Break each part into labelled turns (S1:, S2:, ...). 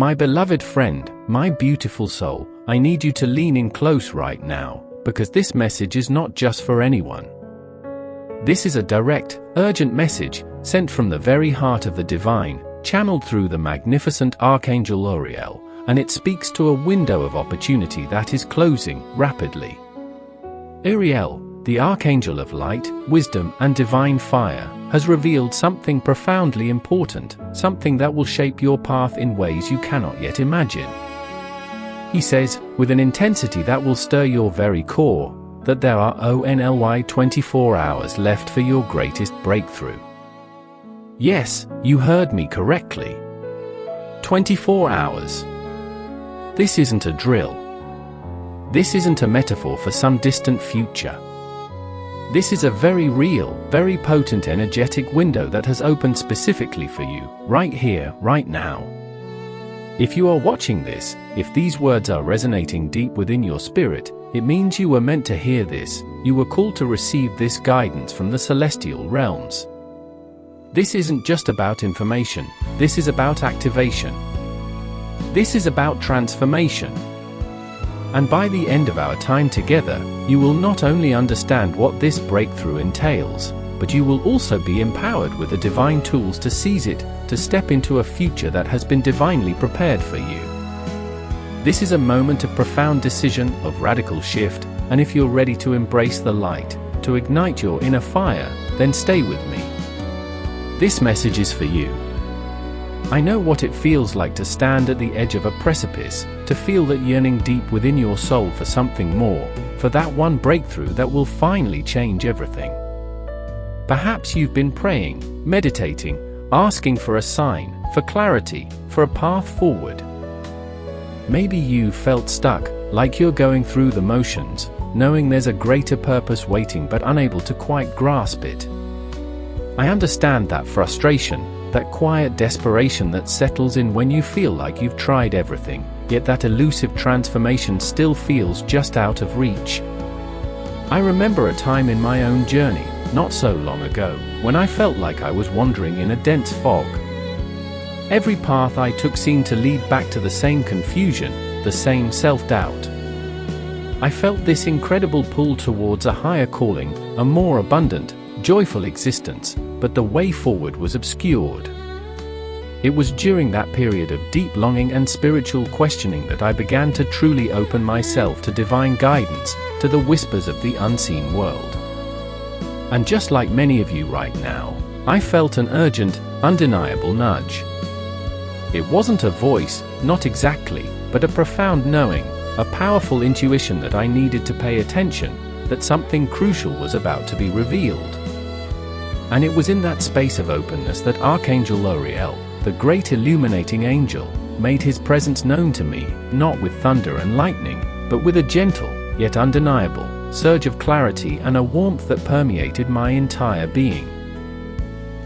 S1: My beloved friend, my beautiful soul, I need you to lean in close right now, because this message is not just for anyone. This is a direct, urgent message, sent from the very heart of the divine, channeled through the magnificent Archangel Uriel, and it speaks to a window of opportunity that is closing rapidly. Uriel, the Archangel of light, wisdom, and divine fire, has revealed something profoundly important, something that will shape your path in ways you cannot yet imagine. He says, with an intensity that will stir your very core, that there are only 24 hours left for your greatest breakthrough. Yes, you heard me correctly. 24 hours. This isn't a drill. This isn't a metaphor for some distant future. This is a very real, very potent energetic window that has opened specifically for you, right here, right now. If you are watching this, if these words are resonating deep within your spirit, it means you were meant to hear this, you were called to receive this guidance from the celestial realms. This isn't just about information, this is about activation. This is about transformation. And by the end of our time together, you will not only understand what this breakthrough entails, but you will also be empowered with the divine tools to seize it, to step into a future that has been divinely prepared for you. This is a moment of profound decision, of radical shift, and if you're ready to embrace the light, to ignite your inner fire, then stay with me. This message is for you. I know what it feels like to stand at the edge of a precipice, to feel that yearning deep within your soul for something more, for that one breakthrough that will finally change everything. Perhaps you've been praying, meditating, asking for a sign, for clarity, for a path forward. Maybe you felt stuck, like you're going through the motions, knowing there's a greater purpose waiting but unable to quite grasp it. I understand that frustration, that quiet desperation that settles in when you feel like you've tried everything, yet that elusive transformation still feels just out of reach. I remember a time in my own journey, not so long ago, when I felt like I was wandering in a dense fog. Every path I took seemed to lead back to the same confusion, the same self-doubt. I felt this incredible pull towards a higher calling, a more abundant, joyful existence, but the way forward was obscured. It was during that period of deep longing and spiritual questioning that I began to truly open myself to divine guidance, to the whispers of the unseen world. And just like many of you right now, I felt an urgent, undeniable nudge. It wasn't a voice, not exactly, but a profound knowing, a powerful intuition that I needed to pay attention, that something crucial was about to be revealed. And it was in that space of openness that Archangel Uriel, the great illuminating angel, made his presence known to me, not with thunder and lightning, but with a gentle, yet undeniable, surge of clarity and a warmth that permeated my entire being.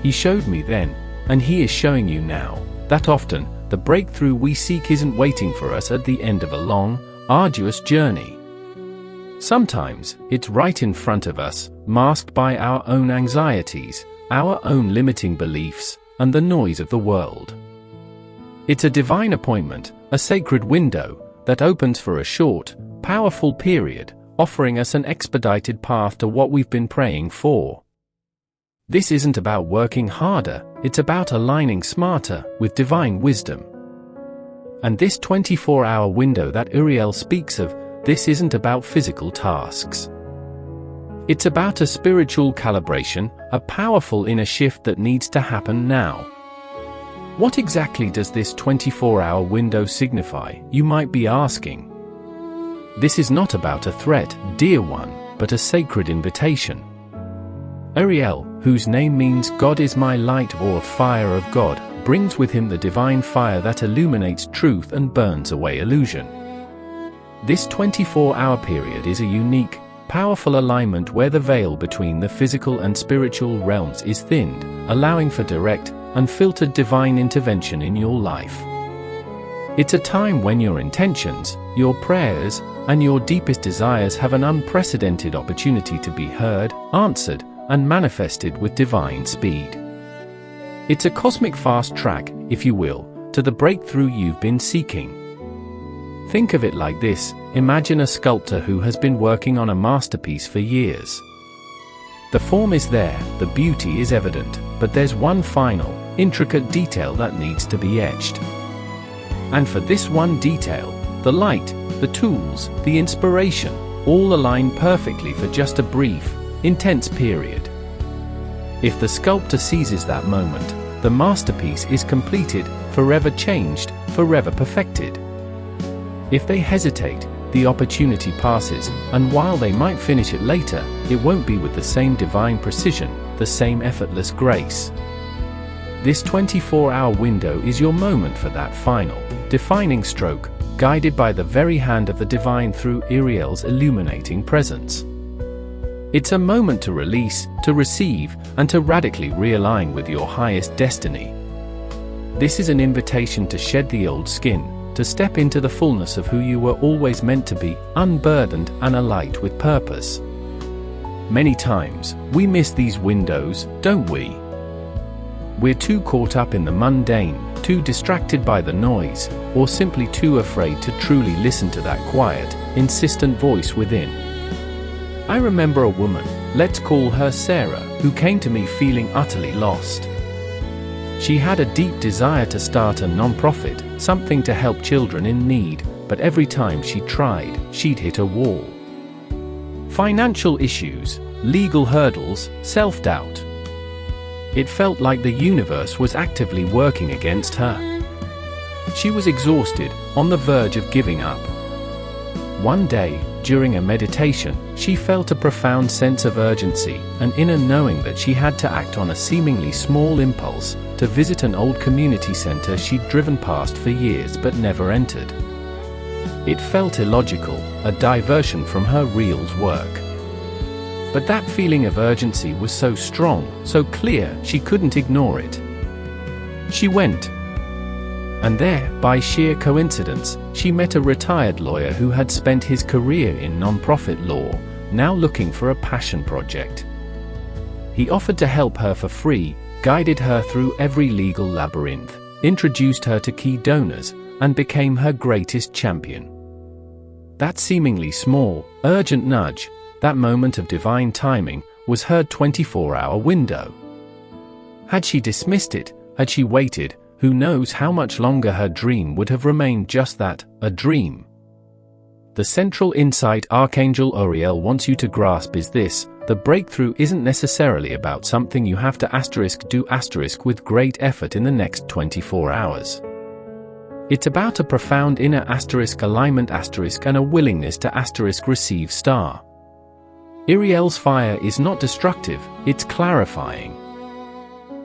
S1: He showed me then, and he is showing you now, that often, the breakthrough we seek isn't waiting for us at the end of a long, arduous journey. Sometimes, it's right in front of us, masked by our own anxieties, our own limiting beliefs, and the noise of the world. It's a divine appointment, a sacred window, that opens for a short, powerful period, offering us an expedited path to what we've been praying for. This isn't about working harder, it's about aligning smarter with divine wisdom. And this 24-hour window that Uriel speaks of, this isn't about physical tasks. It's about a spiritual calibration, a powerful inner shift that needs to happen now. What exactly does this 24-hour window signify, you might be asking? This is not about a threat, dear one, but a sacred invitation. Uriel, whose name means God is my light or fire of God, brings with him the divine fire that illuminates truth and burns away illusion. This 24-hour period is a unique, powerful alignment where the veil between the physical and spiritual realms is thinned, allowing for direct, unfiltered divine intervention in your life. It's a time when your intentions, your prayers, and your deepest desires have an unprecedented opportunity to be heard, answered, and manifested with divine speed. It's a cosmic fast track, if you will, to the breakthrough you've been seeking. Think of it like this: imagine a sculptor who has been working on a masterpiece for years. The form is there, the beauty is evident, but there's one final, intricate detail that needs to be etched. And for this one detail, the light, the tools, the inspiration, all align perfectly for just a brief, intense period. If the sculptor seizes that moment, the masterpiece is completed, forever changed, forever perfected. If they hesitate, the opportunity passes, and while they might finish it later, it won't be with the same divine precision, the same effortless grace. This 24-hour window is your moment for that final, defining stroke, guided by the very hand of the divine through Uriel's illuminating presence. It's a moment to release, to receive, and to radically realign with your highest destiny. This is an invitation to shed the old skin, to step into the fullness of who you were always meant to be, unburdened and alight with purpose. Many times, we miss these windows, don't we? We're too caught up in the mundane, too distracted by the noise, or simply too afraid to truly listen to that quiet, insistent voice within. I remember a woman, let's call her Sarah, who came to me feeling utterly lost. She had a deep desire to start a non-profit, something to help children in need, but every time she tried, she'd hit a wall. Financial issues, legal hurdles, self-doubt. It felt like the universe was actively working against her. She was exhausted, on the verge of giving up. One day, during a meditation, she felt a profound sense of urgency, an inner knowing that she had to act on a seemingly small impulse, to visit an old community center she'd driven past for years but never entered. It felt illogical, a diversion from her real work. But that feeling of urgency was so strong, so clear, she couldn't ignore it. She went. And there, by sheer coincidence, she met a retired lawyer who had spent his career in non-profit law, now looking for a passion project. He offered to help her for free, guided her through every legal labyrinth, introduced her to key donors, and became her greatest champion. That seemingly small, urgent nudge, that moment of divine timing, was her 24-hour window. Had she dismissed it, had she waited, who knows how much longer her dream would have remained just that, a dream. The central insight Archangel Uriel wants you to grasp is this: the breakthrough isn't necessarily about something you have to do with great effort in the next 24 hours. It's about a profound inner alignment and a willingness to receive star. Uriel's fire is not destructive, it's clarifying.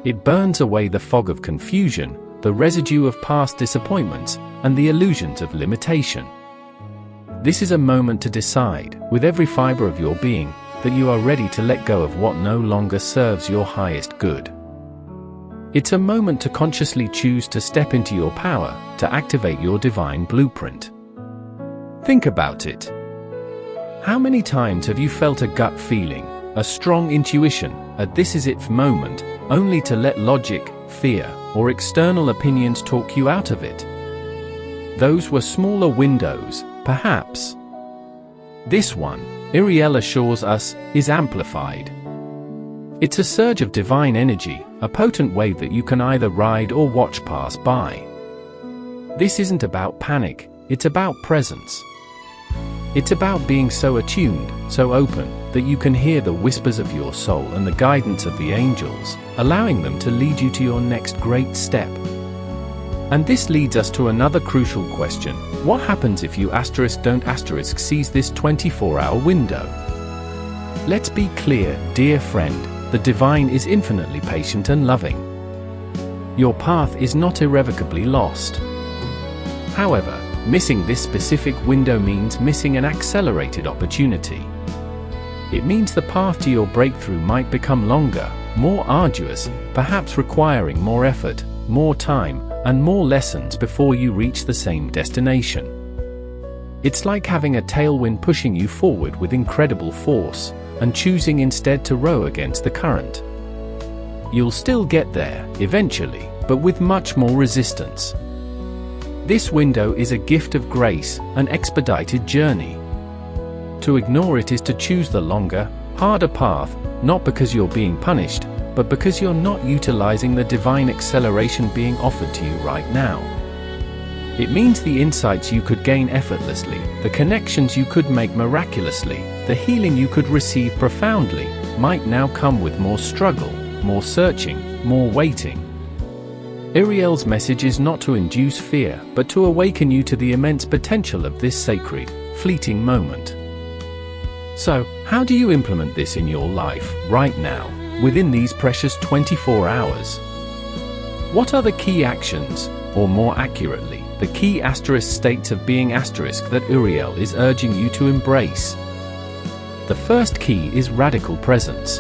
S1: It burns away the fog of confusion, the residue of past disappointments, and the illusions of limitation. This is a moment to decide, with every fiber of your being, that you are ready to let go of what no longer serves your highest good. It's a moment to consciously choose to step into your power, to activate your divine blueprint. Think about it. How many times have you felt a gut feeling, a strong intuition, a this is it moment, only to let logic, fear, or external opinions talk you out of it? Those were smaller windows, perhaps. This one, Uriel assures us, is amplified. It's a surge of divine energy, a potent wave that you can either ride or watch pass by. This isn't about panic, it's about presence. It's about being so attuned, so open, that you can hear the whispers of your soul and the guidance of the angels, allowing them to lead you to your next great step. And this leads us to another crucial question: what happens if you don't seize this 24-hour window? Let's be clear, dear friend, the divine is infinitely patient and loving. Your path is not irrevocably lost. However, missing this specific window means missing an accelerated opportunity. It means the path to your breakthrough might become longer, more arduous, perhaps requiring more effort, more time, and more lessons before you reach the same destination. It's like having a tailwind pushing you forward with incredible force, and choosing instead to row against the current. You'll still get there, eventually, but with much more resistance. This window is a gift of grace, an expedited journey. To ignore it is to choose the longer, harder path, not because you're being punished, but because you're not utilizing the divine acceleration being offered to you right now. It means the insights you could gain effortlessly, the connections you could make miraculously, the healing you could receive profoundly, might now come with more struggle, more searching, more waiting. Uriel's message is not to induce fear, but to awaken you to the immense potential of this sacred, fleeting moment. So, how do you implement this in your life, right now, within these precious 24 hours? What are the key actions, or more accurately, the key asterisk states of being asterisk that Uriel is urging you to embrace? The first key is radical presence.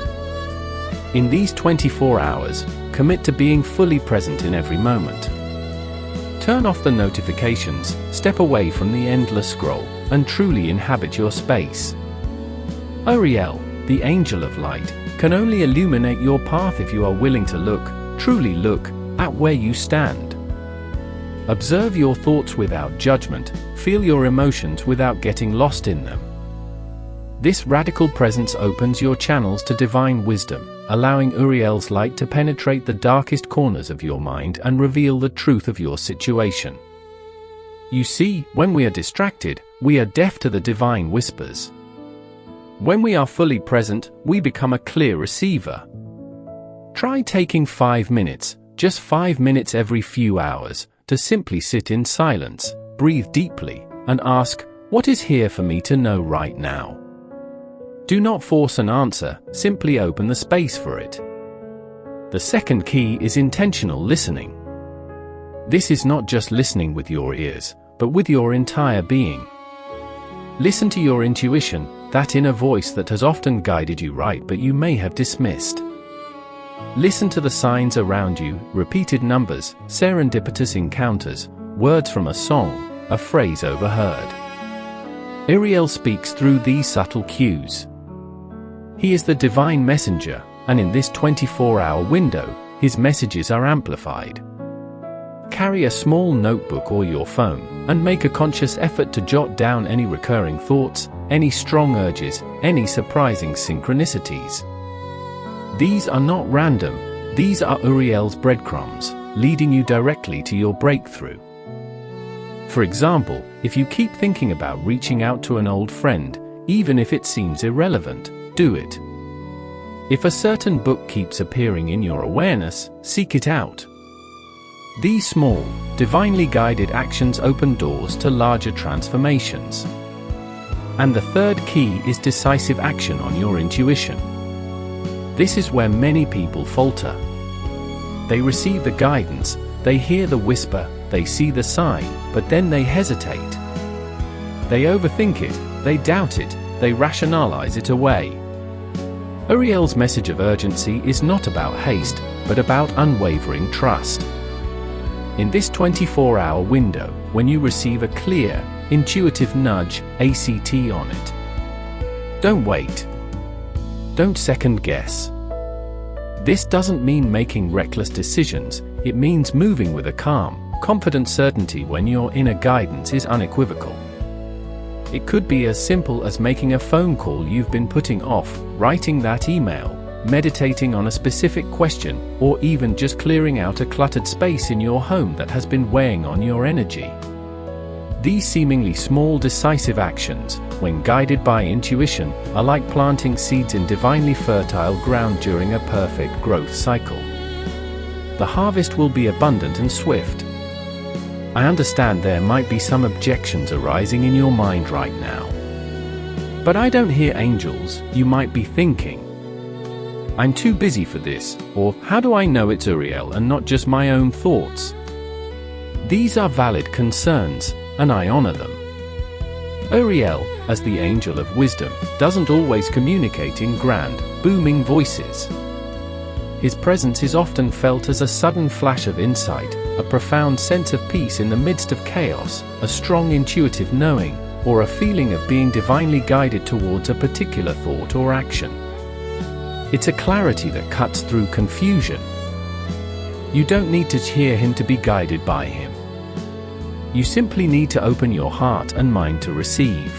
S1: In these 24 hours, commit to being fully present in every moment. Turn off the notifications, step away from the endless scroll, and truly inhabit your space. Uriel, the angel of light, can only illuminate your path if you are willing to look, truly look, at where you stand. Observe your thoughts without judgment, feel your emotions without getting lost in them. This radical presence opens your channels to divine wisdom, allowing Uriel's light to penetrate the darkest corners of your mind and reveal the truth of your situation. You see, when we are distracted, we are deaf to the divine whispers. When we are fully present, we become a clear receiver. Try taking 5 minutes, just 5 minutes every few hours, to simply sit in silence, breathe deeply, and ask, what is here for me to know right now? Do not force an answer, simply open the space for it. The second key is intentional listening. This is not just listening with your ears, but with your entire being. Listen to your intuition, that inner voice that has often guided you right but you may have dismissed. Listen to the signs around you, repeated numbers, serendipitous encounters, words from a song, a phrase overheard. Uriel speaks through these subtle cues. He is the divine messenger, and in this 24-hour window, his messages are amplified. Carry a small notebook or your phone, and make a conscious effort to jot down any recurring thoughts, any strong urges, any surprising synchronicities. These are not random, these are Uriel's breadcrumbs, leading you directly to your breakthrough. For example, if you keep thinking about reaching out to an old friend, even if it seems irrelevant, do it. If a certain book keeps appearing in your awareness, seek it out. These small, divinely guided actions open doors to larger transformations. And the third key is decisive action on your intuition. This is where many people falter. They receive the guidance, they hear the whisper, they see the sign, but then they hesitate. They overthink it, they doubt it, they rationalize it away. Uriel's message of urgency is not about haste, but about unwavering trust. In this 24-hour window, when you receive a clear, intuitive nudge, ACT on it, don't wait. Don't second guess. This doesn't mean making reckless decisions, it means moving with a calm, confident certainty when your inner guidance is unequivocal. It could be as simple as making a phone call you've been putting off, writing that email, meditating on a specific question, or even just clearing out a cluttered space in your home that has been weighing on your energy. These seemingly small decisive actions, when guided by intuition, are like planting seeds in divinely fertile ground during a perfect growth cycle. The harvest will be abundant and swift. I understand there might be some objections arising in your mind right now. But I don't hear angels, you might be thinking. I'm too busy for this, or how do I know it's Uriel and not just my own thoughts? These are valid concerns, and I honor them. Uriel, as the angel of wisdom, doesn't always communicate in grand, booming voices. His presence is often felt as a sudden flash of insight, a profound sense of peace in the midst of chaos, a strong intuitive knowing, or a feeling of being divinely guided towards a particular thought or action. It's a clarity that cuts through confusion. You don't need to hear him to be guided by him. You simply need to open your heart and mind to receive.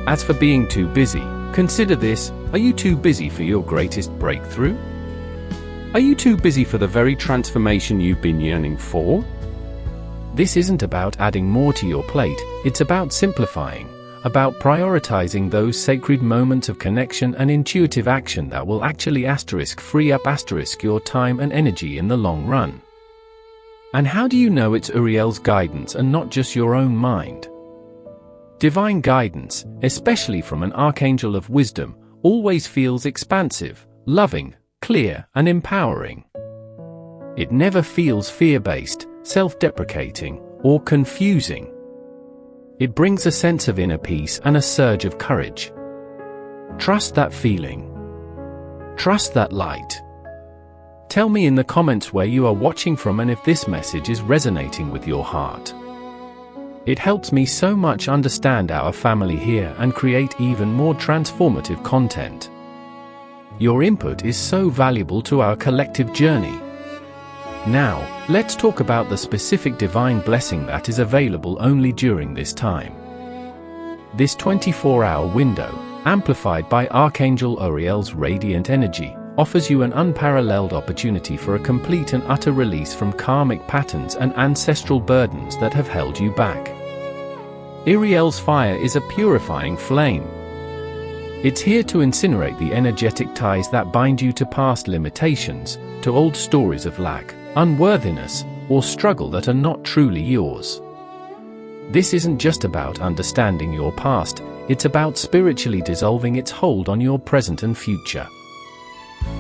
S1: As for being too busy, consider this: are you too busy for your greatest breakthrough? Are you too busy for the very transformation you've been yearning for? This isn't about adding more to your plate, it's about simplifying, about prioritizing those sacred moments of connection and intuitive action that will actually free up your time and energy in the long run. And how do you know it's Uriel's guidance and not just your own mind? Divine guidance, especially from an archangel of wisdom, always feels expansive, loving, clear, and empowering. It never feels fear-based, self-deprecating, or confusing. It brings a sense of inner peace and a surge of courage. Trust that feeling. Trust that light. Tell me in the comments where you are watching from and if this message is resonating with your heart. It helps me so much understand our family here and create even more transformative content. Your input is so valuable to our collective journey. Now, let's talk about the specific divine blessing that is available only during this time. This 24-hour window, amplified by Archangel Uriel's radiant energy, offers you an unparalleled opportunity for a complete and utter release from karmic patterns and ancestral burdens that have held you back. Uriel's fire is a purifying flame. It's here to incinerate the energetic ties that bind you to past limitations, to old stories of lack, unworthiness, or struggle that are not truly yours. This isn't just about understanding your past, it's about spiritually dissolving its hold on your present and future.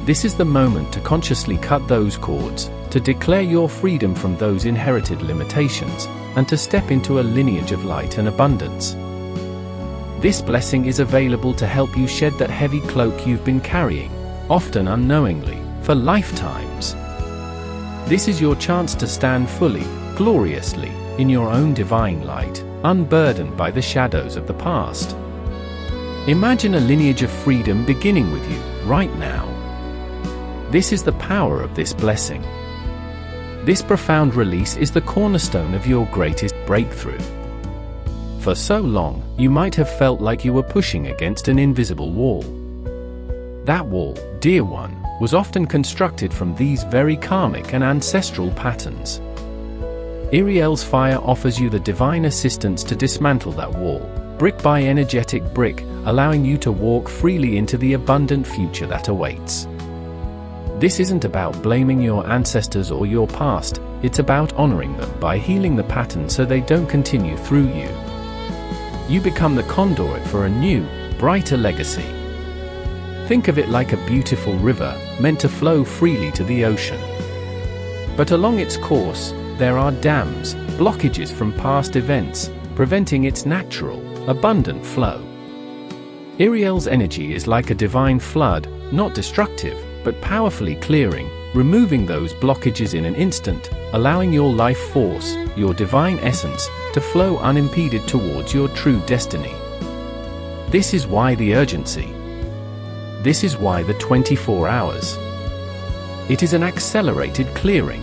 S1: This is the moment to consciously cut those cords, to declare your freedom from those inherited limitations, and to step into a lineage of light and abundance. This blessing is available to help you shed that heavy cloak you've been carrying, often unknowingly, for lifetimes. This is your chance to stand fully, gloriously, in your own divine light, unburdened by the shadows of the past. Imagine a lineage of freedom beginning with you, right now. This is the power of this blessing. This profound release is the cornerstone of your greatest breakthrough. For so long, you might have felt like you were pushing against an invisible wall. That wall, dear one, was often constructed from these very karmic and ancestral patterns. Uriel's fire offers you the divine assistance to dismantle that wall, brick by energetic brick, allowing you to walk freely into the abundant future that awaits. This isn't about blaming your ancestors or your past, it's about honoring them by healing the pattern so they don't continue through you. You become the conduit for a new, brighter legacy. Think of it like a beautiful river, meant to flow freely to the ocean. But along its course, there are dams, blockages from past events, preventing its natural, abundant flow. Uriel's energy is like a divine flood, not destructive, but powerfully clearing, removing those blockages in an instant, allowing your life force, your divine essence, to flow unimpeded towards your true destiny. This is why the urgency. This is why the 24 hours. It is an accelerated clearing.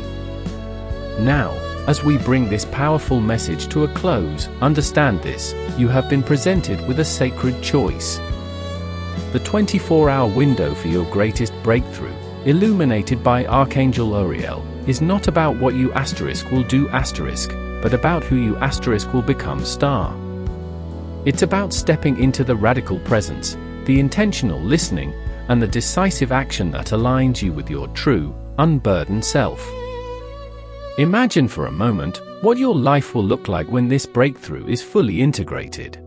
S1: Now, as we bring this powerful message to a close, understand this: you have been presented with a sacred choice. The 24-hour window for your greatest breakthrough, illuminated by Archangel Uriel, is not about what you will do but about who you will become star. It's about stepping into the radical presence, the intentional listening, and the decisive action that aligns you with your true, unburdened self. Imagine for a moment what your life will look like when this breakthrough is fully integrated.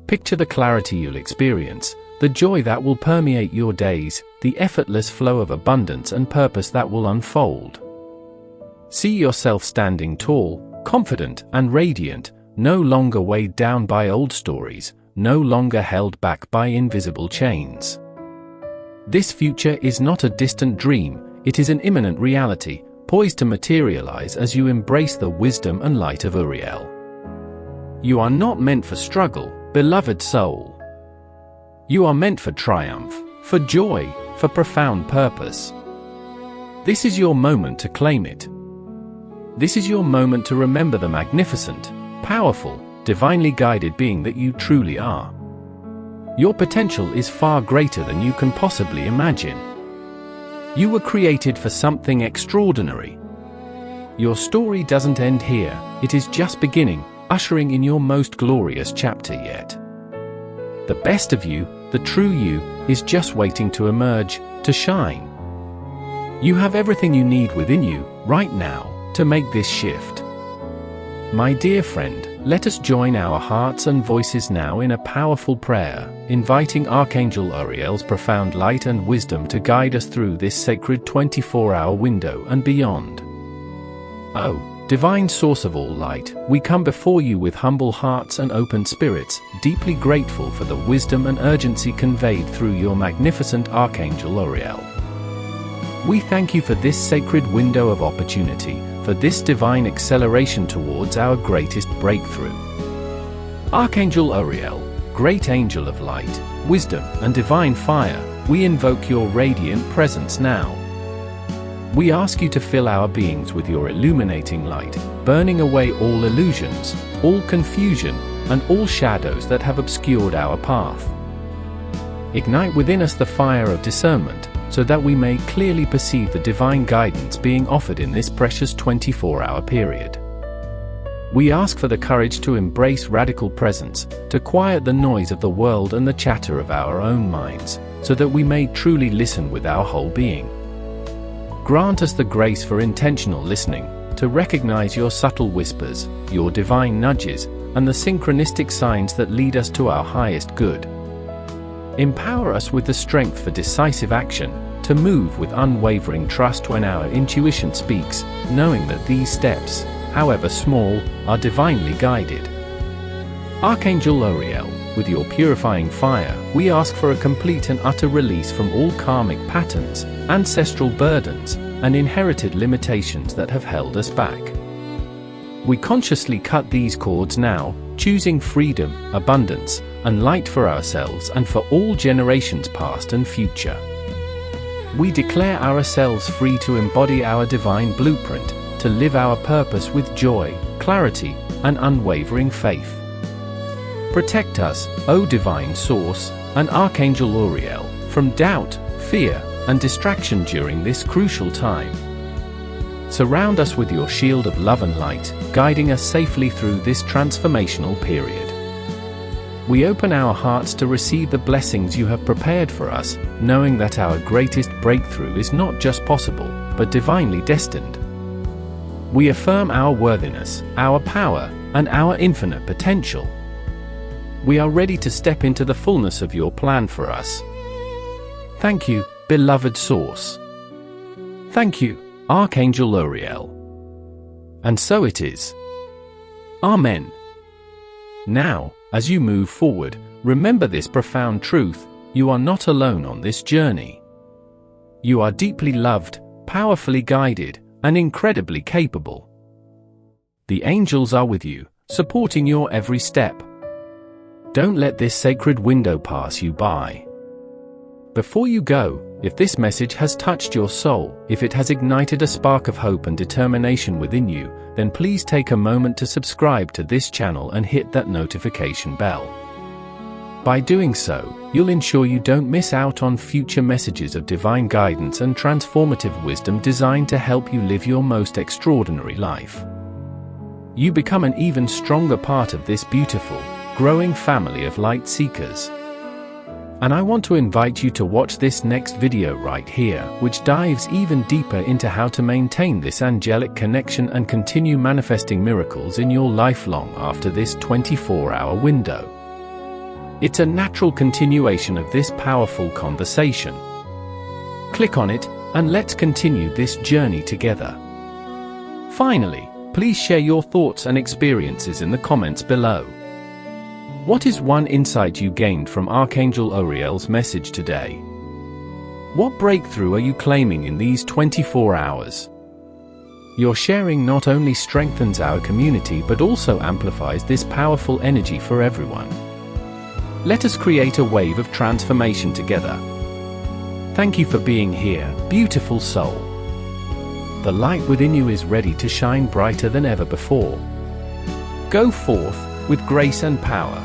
S1: Picture the clarity you'll experience, the joy that will permeate your days, the effortless flow of abundance and purpose that will unfold. See yourself standing tall, confident, and radiant, no longer weighed down by old stories, no longer held back by invisible chains. This future is not a distant dream, it is an imminent reality, poised to materialize as you embrace the wisdom and light of Uriel. You are not meant for struggle, beloved soul. You are meant for triumph, for joy, for profound purpose. This is your moment to claim it. This is your moment to remember the magnificent, powerful, divinely guided being that you truly are. Your potential is far greater than you can possibly imagine. You were created for something extraordinary. Your story doesn't end here, it is just beginning, ushering in your most glorious chapter yet. The best of you, the true you, is just waiting to emerge, to shine. You have everything you need within you, right now, to make this shift. My dear friend, let us join our hearts and voices now in a powerful prayer, inviting Archangel Uriel's profound light and wisdom to guide us through this sacred 24-hour window and beyond. Oh, divine source of all light, we come before you with humble hearts and open spirits, deeply grateful for the wisdom and urgency conveyed through your magnificent Archangel Uriel. We thank you for this sacred window of opportunity, for this divine acceleration towards our greatest breakthrough. Archangel Uriel, great angel of light, wisdom, and divine fire, we invoke your radiant presence now. We ask you to fill our beings with your illuminating light, burning away all illusions, all confusion, and all shadows that have obscured our path. Ignite within us the fire of discernment, so that we may clearly perceive the divine guidance being offered in this precious 24-hour period. We ask for the courage to embrace radical presence, to quiet the noise of the world and the chatter of our own minds, so that we may truly listen with our whole being. Grant us the grace for intentional listening, to recognize your subtle whispers, your divine nudges, and the synchronistic signs that lead us to our highest good. Empower us with the strength for decisive action, to move with unwavering trust when our intuition speaks, knowing that these steps, however small, are divinely guided. Archangel Uriel, with your purifying fire, we ask for a complete and utter release from all karmic patterns, ancestral burdens, and inherited limitations that have held us back. We consciously cut these cords now, choosing freedom, abundance, and light for ourselves and for all generations past and future. We declare ourselves free to embody our divine blueprint, to live our purpose with joy, clarity, and unwavering faith. Protect us, O Divine Source, and Archangel Uriel, from doubt, fear, and distraction during this crucial time. Surround us with your shield of love and light, guiding us safely through this transformational period. We open our hearts to receive the blessings you have prepared for us, knowing that our greatest breakthrough is not just possible, but divinely destined. We affirm our worthiness, our power, and our infinite potential. We are ready to step into the fullness of your plan for us. Thank you, beloved Source. Thank you, Archangel Uriel. And so it is. Amen. Now, as you move forward, remember this profound truth: you are not alone on this journey. You are deeply loved, powerfully guided, and incredibly capable. The angels are with you, supporting your every step. Don't let this sacred window pass you by. Before you go, if this message has touched your soul, if it has ignited a spark of hope and determination within you, then please take a moment to subscribe to this channel and hit that notification bell. By doing so, you'll ensure you don't miss out on future messages of divine guidance and transformative wisdom designed to help you live your most extraordinary life. You become an even stronger part of this beautiful, growing family of light seekers. And I want to invite you to watch this next video right here, which dives even deeper into how to maintain this angelic connection and continue manifesting miracles in your life long after this 24-hour window. It's a natural continuation of this powerful conversation. Click on it, and let's continue this journey together. Finally, please share your thoughts and experiences in the comments below. What is one insight you gained from Archangel Uriel's message today? What breakthrough are you claiming in these 24 hours? Your sharing not only strengthens our community but also amplifies this powerful energy for everyone. Let us create a wave of transformation together. Thank you for being here, beautiful soul. The light within you is ready to shine brighter than ever before. Go forth with grace and power.